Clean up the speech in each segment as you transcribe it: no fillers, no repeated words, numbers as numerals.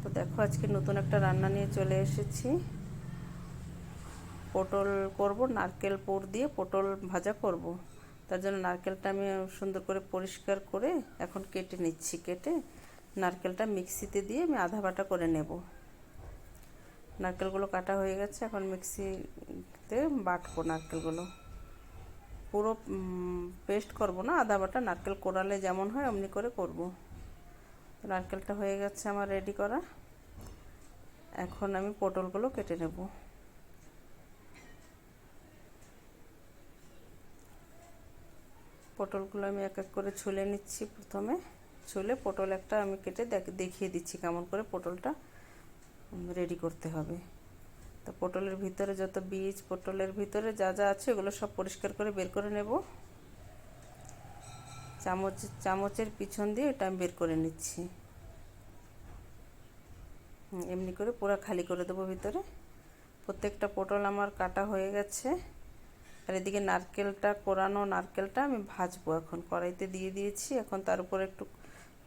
তো দেখো আজকে নতুন একটা রান্না নিয়ে চলে এসেছি। পটল করব, নারকেল পুর দিয়ে পটল ভাজা করব। তার জন্য নারকেলটা আমি সুন্দর করে পরিষ্কার করে এখন কেটে নিচ্ছি। কেটে নারকেলটা মিক্সিতে দিয়ে আমি আধা বাটা করে নেব। নারকেলগুলো কাটা হয়ে গেছে, এখন মিক্সিতে বাটবো নারকেলগুলো। পুরো পেস্ট করব না, আধা বাটা। নারকেল কোড়ালে যেমন হয় অমনি করে করব। নারকেলটা হয়ে গেছে আমার রেডি করা। এখন আমি পটলগুলো কেটে নেব। পটলগুলো আমি এক এক করে ছুলে নিচ্ছি। প্রথমে ছুলে পটল একটা আমি কেটে দেখিয়ে দিচ্ছি কেমন করে পটলটা রেডি করতে হবে। তো পটলের ভিতরে যত বীজ, পটলের ভিতরে যা যা আছে এগুলো সব পরিষ্কার করে বের করে নেব। চামচের পিছন দিয়ে এটা আমি বের করে নিচ্ছি। এমনি করে পুরো খালি করে দেবো ভিতরে। প্রত্যেকটা পটল আমার কাটা হয়ে গেছে। আর এদিকে নারকেলটা, কোরানো নারকেলটা আমি ভাজবো। এখন কড়াইতে দিয়ে দিয়েছি। এখন তার উপর একটু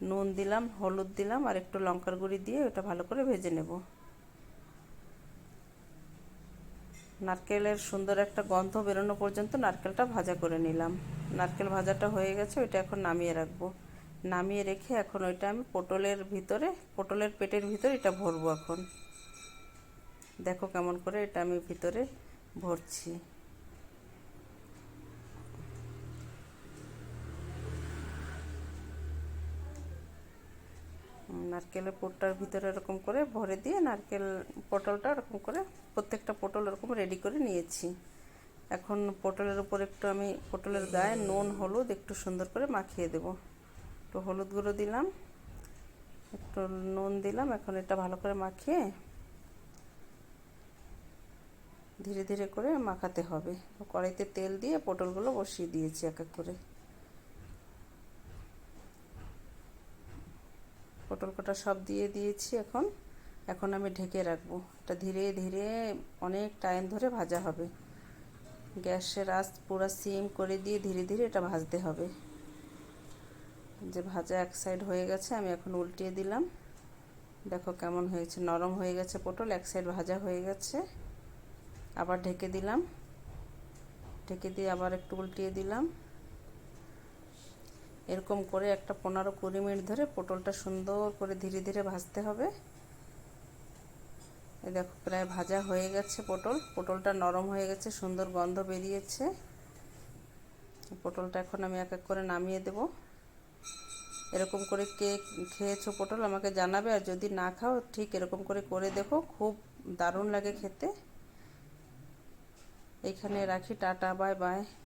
নুন দিলাম, হলুদ দিলাম আর একটু লঙ্কার গুঁড়ি দিয়ে ওটা ভালো করে ভেজে নেব। নারকেলের সুন্দর একটা গন্ধ বেরোনো পর্যন্ত নারকেলটা ভাজা করে নিলাম। নারকেল ভাজাটা হয়ে গেছে, ওইটা এখন নামিয়ে রাখবো। নামিয়ে রেখে এখন ওইটা আমি পটলের পেটের ভিতরে এটা ভরবো। এখন দেখো কেমন করে এটা আমি ভিতরে ভরছি। নারকেলের পুরটার ভিতরে এরকম করে ভরে দিয়ে পটলটা এরকম করে প্রত্যেকটা পটল এরকম রেডি করে নিয়েছি। এখন পটলের উপর একটু আমি পটলের গায়ে নুন হলুদ একটু সুন্দর করে মাখিয়ে দেব। একটু হলুদ গুঁড়ো দিলাম, একটু নুন দিলাম। এখন এটা ভালো করে মাখিয়ে ধীরে ধীরে করে মাখাতে হবে। কড়াইতে তেল দিয়ে পটলগুলো বসিয়ে দিয়েছি এক এক করে। পটল কটা সব দিয়ে দিয়েছি। এখন আমি ঢেকে রাখবো। এটা ধীরে ধীরে অনেক টাইম ধরে ভাজা হবে। গ্যাসের আঁচ পুরো সিম করে দিয়ে ধীরে ধীরে এটা ভাজতে হবে। যে ভাজা এক সাইড হয়ে গেছে, আমি এখন উল্টিয়ে দিলাম। দেখো কেমন হয়েছে, নরম হয়ে গেছে পটল, এক সাইড ভাজা হয়ে গেছে। আবার ঢেকে দিলাম, ঢেকে দিয়ে আবার একটু উল্টিয়ে দিলাম। এরকম করে একটা 15-20 মিনিট ধরে পটলটা সুন্দর করে ধীরে ধীরে ভাজতে হবে। এই দেখো প্রায় ভাজা হয়ে গেছে পটলটা নরম হয়ে গেছে, সুন্দর গন্ধ বেরিয়েছে। পটলটা এখন আমি এক এক করে নামিয়ে দেব। এরকম করে কে খেয়েছো পটল আমাকে জানাবে, আর যদি না খাও ঠিক এরকম করে করে দেখো, খুব দারুণ লাগে খেতে। এইখানে রাখি, টাটা, বাই বাই।